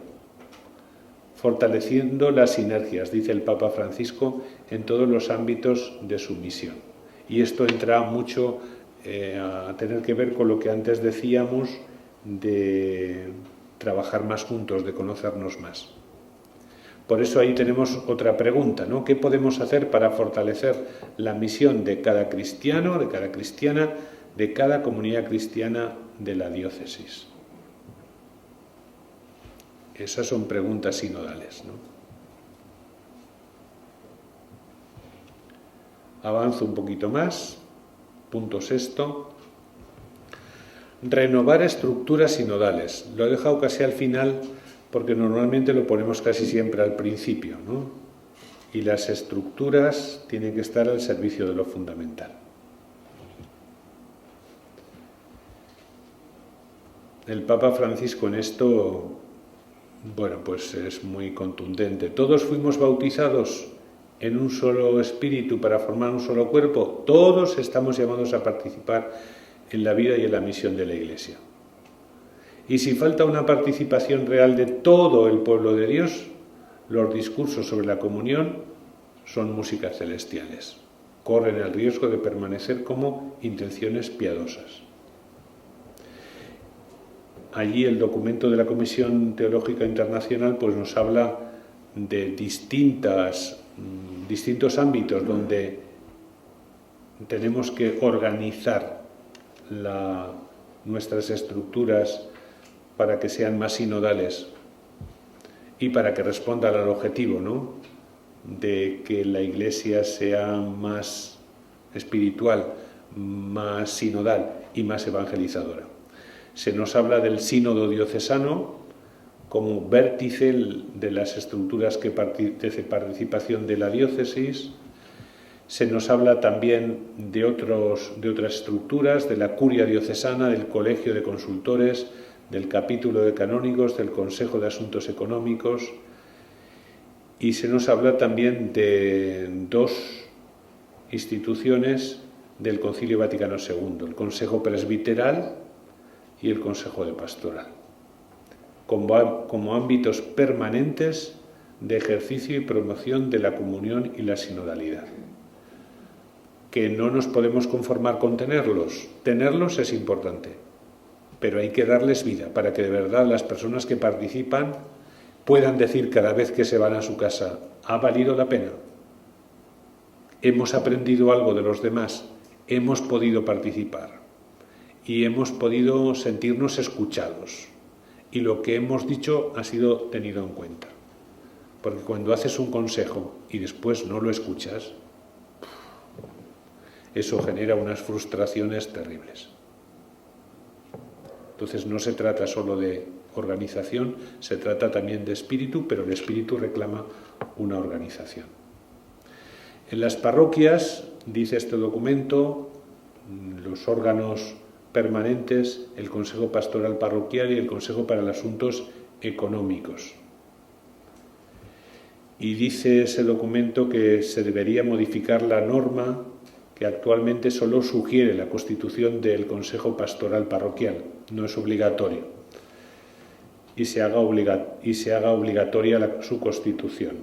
fortaleciendo las sinergias, dice el Papa Francisco, en todos los ámbitos de su misión. Y esto entra mucho a tener que ver con lo que antes decíamos de trabajar más juntos, de conocernos más. Por eso ahí tenemos otra pregunta, ¿no? ¿Qué podemos hacer para fortalecer la misión de cada cristiano, de cada cristiana, de cada comunidad cristiana de la diócesis? Esas son preguntas sinodales, ¿no? Avanzo un poquito más. Punto sexto. Renovar estructuras sinodales. Lo he dejado casi al final porque normalmente lo ponemos casi siempre al principio, ¿no? Y las estructuras tienen que estar al servicio de lo fundamental. El Papa Francisco en esto, bueno, pues es muy contundente. Todos fuimos bautizados en un solo espíritu para formar un solo cuerpo, todos estamos llamados a participar en la vida y en la misión de la Iglesia. Y si falta una participación real de todo el pueblo de Dios, los discursos sobre la comunión son músicas celestiales. Corren el riesgo de permanecer como intenciones piadosas. Allí el documento de la Comisión Teológica Internacional pues nos habla de distintos ámbitos donde tenemos que organizar nuestras estructuras para que sean más sinodales y para que respondan al objetivo, ¿no?, de que la Iglesia sea más espiritual, más sinodal y más evangelizadora. Se nos habla del sínodo diocesano como vértice de las estructuras de participación de la diócesis. Se nos habla también de otras estructuras, de la curia diocesana, del colegio de consultores, del capítulo de canónigos, del Consejo de Asuntos Económicos, y se nos habla también de dos instituciones del Concilio Vaticano II, el Consejo Presbiteral y el Consejo de Pastoral, como ámbitos permanentes de ejercicio y promoción de la comunión y la sinodalidad. Que no nos podemos conformar con tenerlos. Tenerlos es importante, pero hay que darles vida para que de verdad las personas que participan puedan decir cada vez que se van a su casa: ¿ha valido la pena? Hemos aprendido algo de los demás, hemos podido participar y hemos podido sentirnos escuchados, y lo que hemos dicho ha sido tenido en cuenta. Porque cuando haces un consejo y después no lo escuchas, eso genera unas frustraciones terribles. Entonces no se trata solo de organización, se trata también de espíritu, pero el espíritu reclama una organización. En las parroquias, dice este documento, los órganos permanentes, el Consejo Pastoral Parroquial y el Consejo para los Asuntos Económicos. Y dice ese documento que se debería modificar la norma que actualmente solo sugiere la constitución del Consejo Pastoral Parroquial, no es obligatorio, y se haga obligatoria su constitución.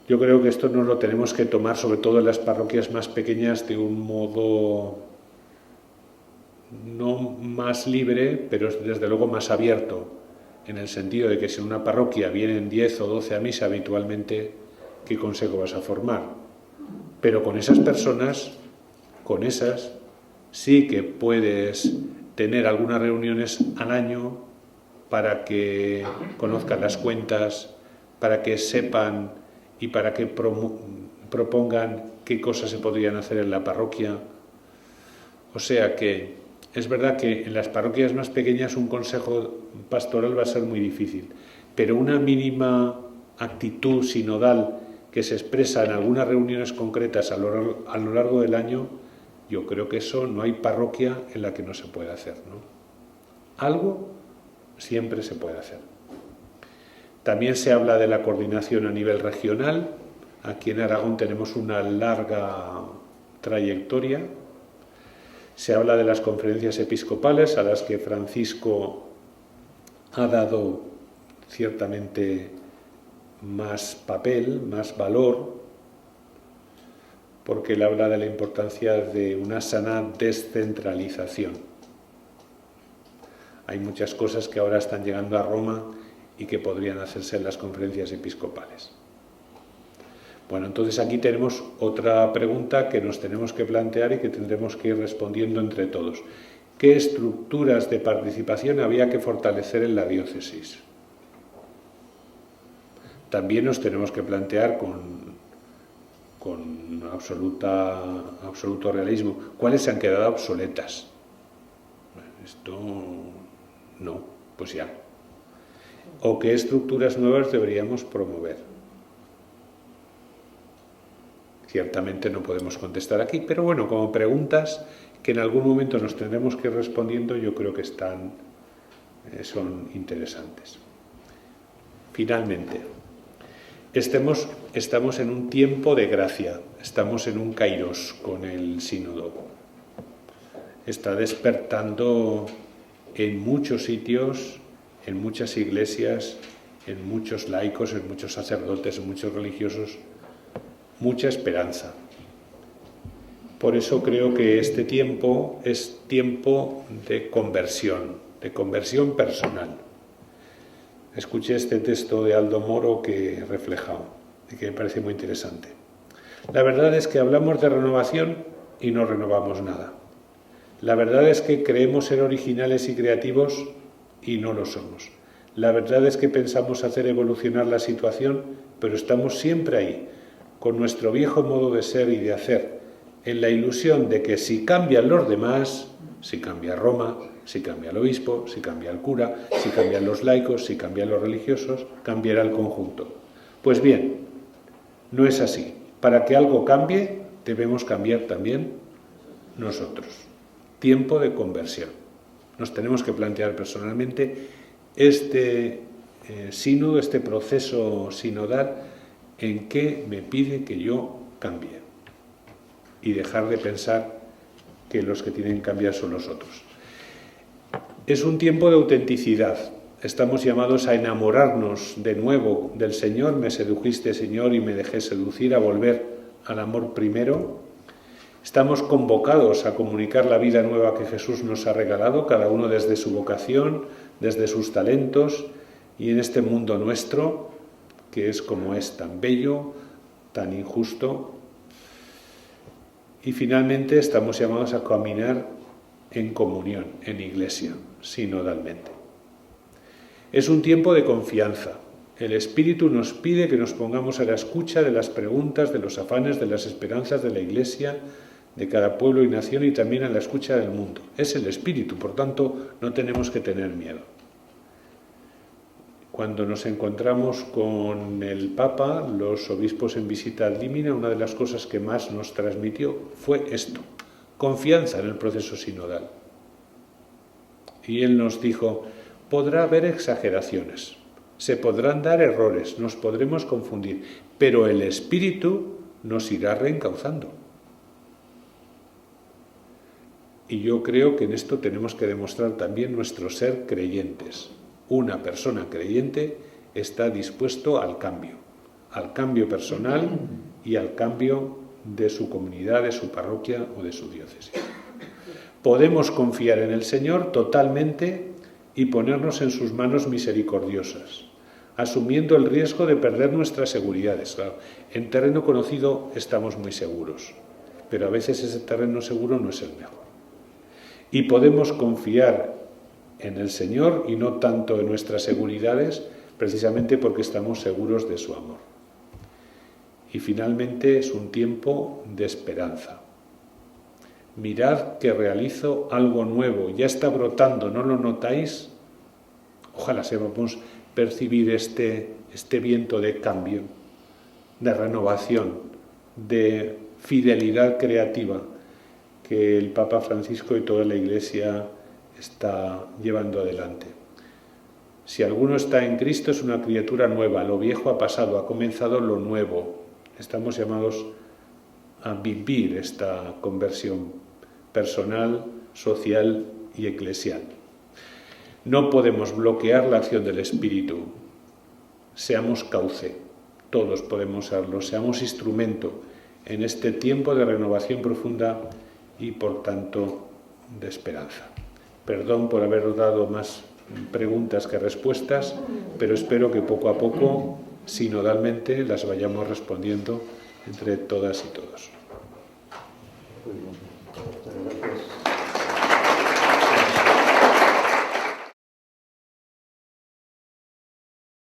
Yo creo que esto nos lo tenemos que tomar, sobre todo en las parroquias más pequeñas, de un modo no más libre, pero desde luego más abierto, en el sentido de que si en una parroquia vienen 10 o 12 a misa habitualmente, ¿qué consejo vas a formar? Pero con esas personas, sí que puedes tener algunas reuniones al año para que conozcan las cuentas, para que sepan y para que propongan qué cosas se podrían hacer en la parroquia. O sea que es verdad que en las parroquias más pequeñas un consejo pastoral va a ser muy difícil, pero una mínima actitud sinodal que se expresa en algunas reuniones concretas a lo largo del año, yo creo que eso no hay parroquia en la que no se pueda hacer, ¿no? Algo siempre se puede hacer. También se habla de la coordinación a nivel regional. Aquí en Aragón tenemos una larga trayectoria. Se habla de las conferencias episcopales a las que Francisco ha dado ciertamente más papel, más valor, porque él habla de la importancia de una sana descentralización. Hay muchas cosas que ahora están llegando a Roma y que podrían hacerse en las conferencias episcopales. Bueno, entonces aquí tenemos otra pregunta que nos tenemos que plantear y que tendremos que ir respondiendo entre todos. ¿Qué estructuras de participación había que fortalecer en la diócesis? También nos tenemos que plantear con absoluto realismo cuáles se han quedado obsoletas. Esto no, pues ya. ¿O qué estructuras nuevas deberíamos promover? Ciertamente no podemos contestar aquí, pero bueno, como preguntas que en algún momento nos tendremos que ir respondiendo, yo creo que son interesantes. Finalmente, estamos en un tiempo de gracia, estamos en un kairos con el sínodo. Está despertando en muchos sitios, en muchas iglesias, en muchos laicos, en muchos sacerdotes, en muchos religiosos, mucha esperanza. Por eso creo que este tiempo es tiempo de conversión personal. Escuché este texto de Aldo Moro que he reflejado y que me parece muy interesante. La verdad es que hablamos de renovación y no renovamos nada. La verdad es que creemos ser originales y creativos y no lo somos. La verdad es que pensamos hacer evolucionar la situación, pero estamos siempre ahí, con nuestro viejo modo de ser y de hacer, en la ilusión de que si cambian los demás, si cambia Roma, si cambia el obispo, si cambia el cura, si cambian los laicos, si cambian los religiosos, cambiará el conjunto. Pues bien, no es así. Para que algo cambie, debemos cambiar también nosotros. Tiempo de conversión. Nos tenemos que plantear personalmente este sínodo, este proceso sinodal, en qué me pide que yo cambie. Y dejar de pensar que los que tienen que cambiar son los otros. Es un tiempo de autenticidad. Estamos llamados a enamorarnos de nuevo del Señor. Me sedujiste, Señor, y me dejé seducir, a volver al amor primero. Estamos convocados a comunicar la vida nueva que Jesús nos ha regalado, cada uno desde su vocación, desde sus talentos, y en este mundo nuestro, que es como es, tan bello, tan injusto. Y finalmente estamos llamados a caminar en comunión, en iglesia, sinodalmente. Es un tiempo de confianza. El Espíritu nos pide que nos pongamos a la escucha de las preguntas, de los afanes, de las esperanzas de la iglesia, de cada pueblo y nación, y también a la escucha del mundo. Es el Espíritu, por tanto, no tenemos que tener miedo. Cuando nos encontramos con el Papa, los obispos en visita ad limina, una de las cosas que más nos transmitió fue esto: confianza en el proceso sinodal. Y él nos dijo: podrá haber exageraciones, se podrán dar errores, nos podremos confundir, pero el Espíritu nos irá reencauzando. Y yo creo que en esto tenemos que demostrar también nuestro ser creyentes. Una persona creyente está dispuesto al cambio personal y al cambio de su comunidad, de su parroquia o de su diócesis. Podemos confiar en el Señor totalmente y ponernos en sus manos misericordiosas, asumiendo el riesgo de perder nuestras seguridades. Claro, en terreno conocido estamos muy seguros, pero a veces ese terreno seguro no es el mejor. Y podemos confiar en el Señor y no tanto en nuestras seguridades, precisamente porque estamos seguros de su amor. Y finalmente es un tiempo de esperanza. Mirad que realizo algo nuevo, ya está brotando, ¿no lo notáis? Ojalá sepamos percibir este viento de cambio, de renovación, de fidelidad creativa que el Papa Francisco y toda la Iglesia está llevando adelante. Si alguno está en Cristo, es una criatura nueva, lo viejo ha pasado, ha comenzado lo nuevo. Estamos llamados a vivir esta conversión personal, social y eclesial. No podemos bloquear la acción del Espíritu. Seamos cauce, todos podemos serlo, seamos instrumento en este tiempo de renovación profunda y, por tanto, de esperanza. Perdón por haber dado más preguntas que respuestas, pero espero que poco a poco, sinodalmente, las vayamos respondiendo entre todas y todos. Muy bien. Muchas gracias.